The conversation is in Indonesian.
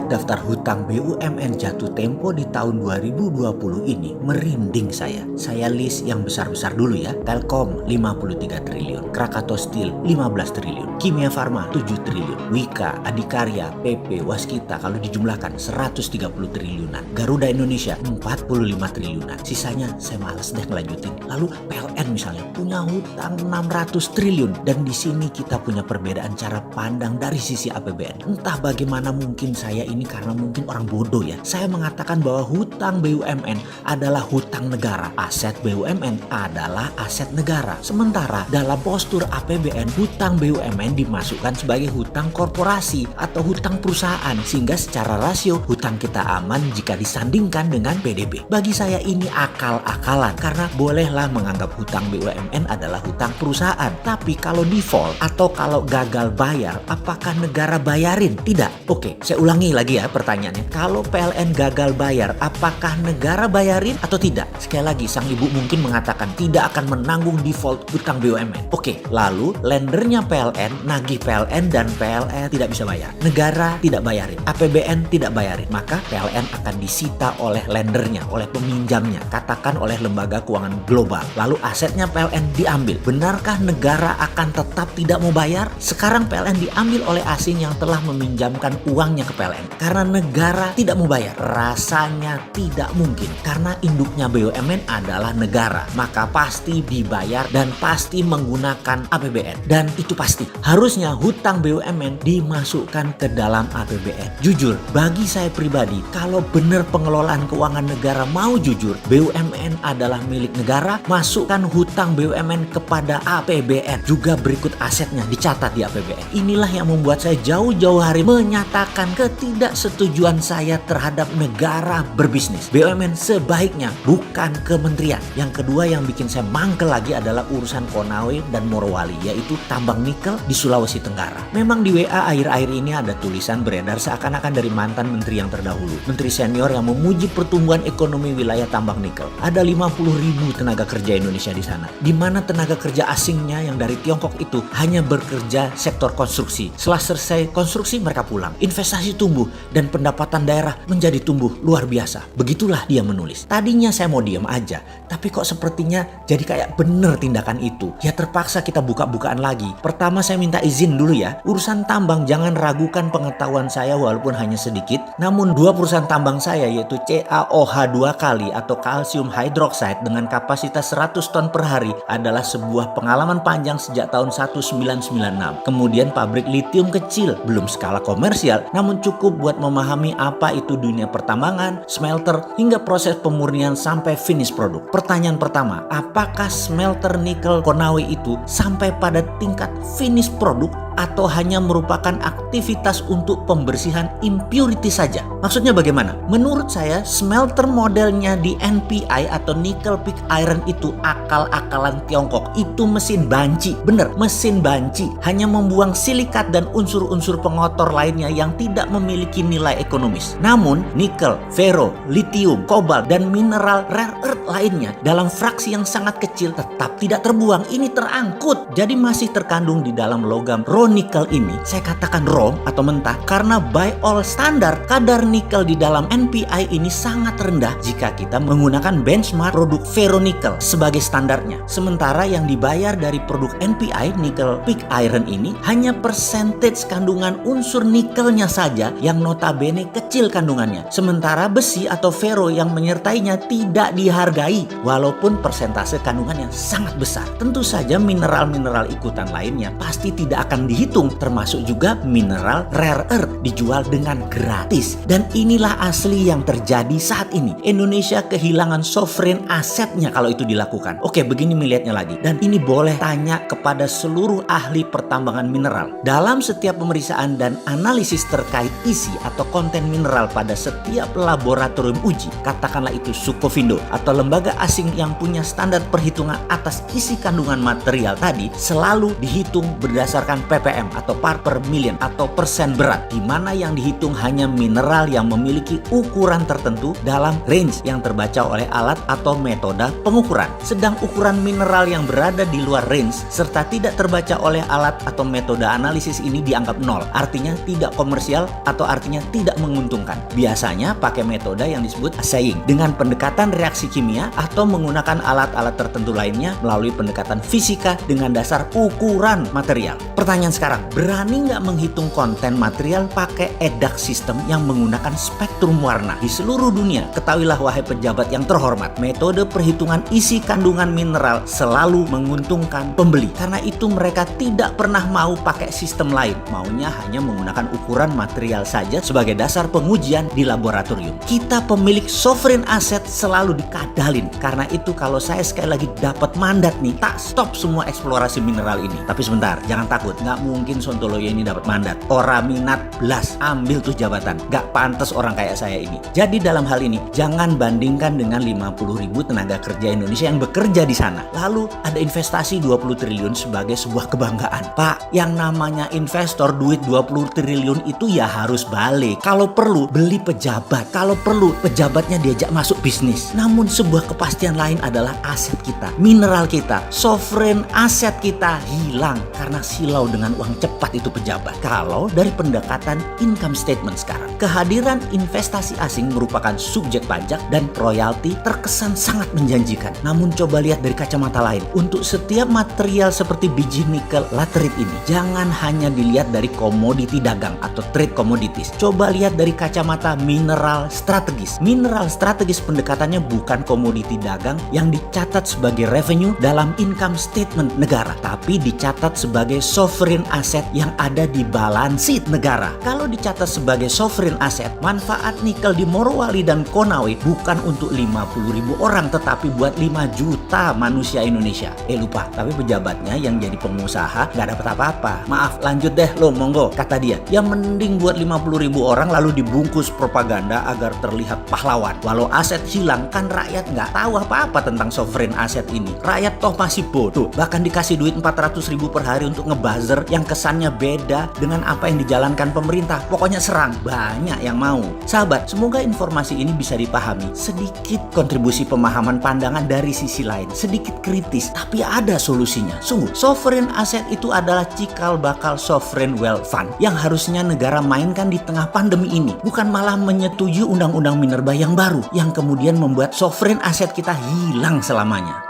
daftar hutang BUMN jatuh tempo di tahun 2020 ini merinding saya. Saya list yang besar-besar dulu ya. Telkom 53 triliun, Krakatau Steel 15 triliun, Kimia Farma 7 triliun, Wika, Adikarya, PP, Waskita kalau dijumlahkan 130 triliunan, Garuda Indonesia 45 triliunan. Sisanya saya males deh ngelanjutin. Lalu PLN misalnya punya hutang 600 triliun dan di sini kita punya perbedaan cara pandang dari sisi APBN. Entah bagaimana mungkin saya ini karena mungkin orang bodoh ya. Saya mengatakan bahwa hutang BUMN adalah hutang negara. Aset BUMN adalah aset negara. Sementara dalam postur APBN, hutang BUMN dimasukkan sebagai hutang korporasi atau hutang perusahaan. Sehingga secara rasio hutang kita aman jika disandingkan dengan PDB. Bagi saya ini akal-akalan karena bolehlah menganggap hutang BUMN adalah hutang perusahaan. Tapi kalau default atau kalau gagal bayar, apakah negara bayarin? Tidak. Oke, saya ulangi lagi ya pertanyaannya. Kalau PLN gagal bayar, apakah negara bayarin atau tidak? Sekali lagi, sang ibu mungkin mengatakan tidak akan menanggung default hutang BUMN. Oke, lalu lendernya PLN nagih PLN dan PLN tidak bisa bayar. Negara tidak bayarin, APBN tidak bayarin. Maka PLN akan disita oleh lendernya, oleh peminjamnya, katakan oleh lembaga keuangan global. Lalu asetnya PLN diambil. Benarkah negara akan tetap tidak mau bayar? Sekarang PLN diambil oleh asing yang telah meminjamkan uangnya ke PLN. Karena negara tidak mau bayar. Rasanya tidak mungkin. Karena induknya BUMN adalah negara. Maka pasti dibayar dan pasti menggunakan APBN. Dan itu pasti. Harusnya hutang BUMN dimasukkan ke dalam APBN. Jujur, bagi saya pribadi, kalau benar pengelolaan keuangan negara mau jujur, BUMN adalah milik negara, masukkan hutang BUMN kepada APBN. Juga berikut asetnya dicatat di APBN. Inilah yang membuat saya jauh-jauh hari menyatakan ketidaksetujuan saya terhadap negara berbisnis. BUMN sebaiknya bukan kementerian. Yang kedua yang bikin saya mangkel lagi adalah urusan Konawe dan Morowali, yaitu tambang nikel di Sulawesi Tenggara. Memang di WA akhir-akhir ini ada tulisan beredar seakan-akan dari mantan menteri yang terdahulu, menteri senior yang memuji pertumbuhan ekonomi wilayah tambang nikel. Ada 50.000 tenaga kerja Indonesia di sana, di mana tenaga kerja asingnya yang dari Tiongkok itu hanya bekerja sektor konstruksi. Setelah selesai konstruksi mereka pulang. Investasi tumbuh dan pendapatan daerah menjadi tumbuh luar biasa. Begitulah dia menulis. Tadinya saya mau diam aja, tapi kok sepertinya jadi kayak bener tindakan itu. Ya terpaksa kita buka-bukaan lagi. Pertama saya minta izin dulu ya. Urusan tambang jangan ragukan pengetahuan saya walaupun hanya sedikit. Namun dua perusahaan tambang saya yaitu CaOH 2 kali atau kalsium hydroxide dengan kapasitas 100 ton per hari adalah sebuah pengalaman panjang sejak tahun 1996. Kemudian pabrik litium kecil, belum skala komersial, namun cukup buat memahami apa itu dunia pertambangan, smelter, hingga proses pemurnian sampai finish produk. Pertanyaan pertama, apakah smelter nikel Konawe itu sampai pada tingkat finish produk atau hanya merupakan aktivitas untuk pembersihan impurity saja? Maksudnya bagaimana? Menurut saya smelter modelnya di NPI atau nickel pig iron itu akal-akalan Tiongkok. Itu mesin banci. Bener, mesin banci. Hanya membuang silikat dan unsur-unsur pengotor lainnya yang tidak memiliki nilai ekonomis. Namun nikel, fero, lithium, kobalt, dan mineral rare earth lainnya dalam fraksi yang sangat kecil tetap tidak terbuang. Ini terangkut. Jadi masih terkandung di dalam logam raw nikel ini. Saya katakan raw atau mentah karena by all standar kadar nikel di dalam NPI ini sangat rendah jika kita menggunakan benchmark produk ferronikel sebagai standarnya. Sementara yang dibayar dari produk NPI nickel pig iron ini hanya percentage kandungan unsur nikelnya saja yang notabene kecil kandungannya. Sementara besi atau ferro yang menyertainya tidak dihargai walaupun persentase kandungannya sangat besar. Tentu saja mineral-mineral ikutan lainnya pasti tidak akan dihitung, termasuk juga mineral rare earth dijual dengan gratis. Dan inilah asli yang terjadi saat ini. Indonesia kehilangan sovereign asetnya kalau itu dilakukan. Oke, begini melihatnya lagi. Dan ini boleh tanya kepada seluruh ahli pertambangan mineral. Dalam setiap pemeriksaan dan analisis terkait isi atau konten mineral pada setiap laboratorium uji, katakanlah itu Sukovindo atau lembaga asing yang punya standar perhitungan atas isi kandungan material tadi, selalu dihitung berdasarkan ppm atau part per million atau persen berat, di mana yang dihitung hanya mineral yang memiliki ukuran tertentu dalam range yang terbaca oleh alat atau metode pengukuran. Sedang ukuran mineral yang berada di luar range serta tidak terbaca oleh alat atau metode analisis ini dianggap nol, artinya tidak komersial atau artinya tidak menguntungkan. Biasanya pakai metode yang disebut assaying dengan pendekatan reaksi kimia atau menggunakan alat-alat tertentu lainnya melalui pendekatan fisika dengan dasar ukuran material. Pertanyaan sekarang, berani nggak menghitung konten material pakai EDAX sistem yang menggunakan spektrum warna? Di seluruh dunia, ketahuilah wahai pejabat yang terhormat, metode perhitungan isi kandungan mineral selalu menguntungkan pembeli. Karena itu mereka tidak pernah mau pakai sistem lain, maunya hanya menggunakan ukuran material saja sebagai dasar pengujian di laboratorium. Kita pemilik sovereign asset selalu dikadalin. Karena itu kalau saya sekali lagi dapat mandat nih, tak stop semua eksplorasi mineral ini. Tapi sebentar, jangan takut, nggak mungkin Sontoloyo ini dapat mandat. Ora minat belas, ambil tuh jabatan. Nggak pantas orang kayak saya ini. Jadi dalam hal ini, jangan bandingkan dengan 50.000 tenaga kerja Indonesia yang bekerja di sana. Lalu ada investasi 20 triliun sebagai sebuah kebanggaan. Pak, yang namanya investor duit 20 triliun itu ya harus balik. Kalau perlu beli pejabat, kalau perlu pejabatnya diajak masuk bisnis. Namun sebuah kepastian lain adalah aset kita, mineral kita, sovereign aset kita hilang karena silau dengan uang cepat itu pejabat. Kalau dari pendekatan income statement sekarang, kehadiran investasi asing merupakan subjek pajak dan royalti terkesan sangat menjanjikan. Namun coba lihat dari kacamata lain, untuk setiap material seperti biji nikel laterit ini, jangan hanya dilihat dari komoditi dagang atau trade commodities. Coba lihat dari kacamata mineral strategis. Mineral strategis pendekatannya bukan komoditi dagang yang dicatat sebagai revenue dalam income statement negara, tapi dicatat sebagai sovereign asset yang ada di balance sheet negara. Kalau dicatat sebagai sovereign asset, manfaat nikel di Morowali dan Konawe bukan untuk 50.000 orang, tetapi buat 5 juta manusia Indonesia. Lupa, tapi pejabatnya yang jadi pengusaha nggak dapat apa-apa. Maaf, lanjut deh lo, monggo, kata dia. Yang mending buat 50.000 orang lalu dibungkus propaganda agar terlihat pahlawan. Walau aset hilang, kan rakyat nggak tahu apa-apa tentang sovereign asset ini. Rakyat toh masih bodoh, bahkan dikasih duit 400.000 per hari untuk ngebuzzer yang kesannya beda dengan apa yang dijalankan pemerintah. Pokoknya serang, banyak yang mau. Sahabat, semoga informasi ini bisa dipahami. Sedikit kontribusi pemahaman pandangan dari sisi lain, sedikit kritis, tapi ada solusinya. Sungguh, sovereign asset itu adalah cikal bakal sovereign wealth fund yang harusnya negara mainkan di tengah pandemi ini, bukan malah menyetujui undang-undang minerba yang baru yang kemudian membuat sovereign asset kita hilang selamanya.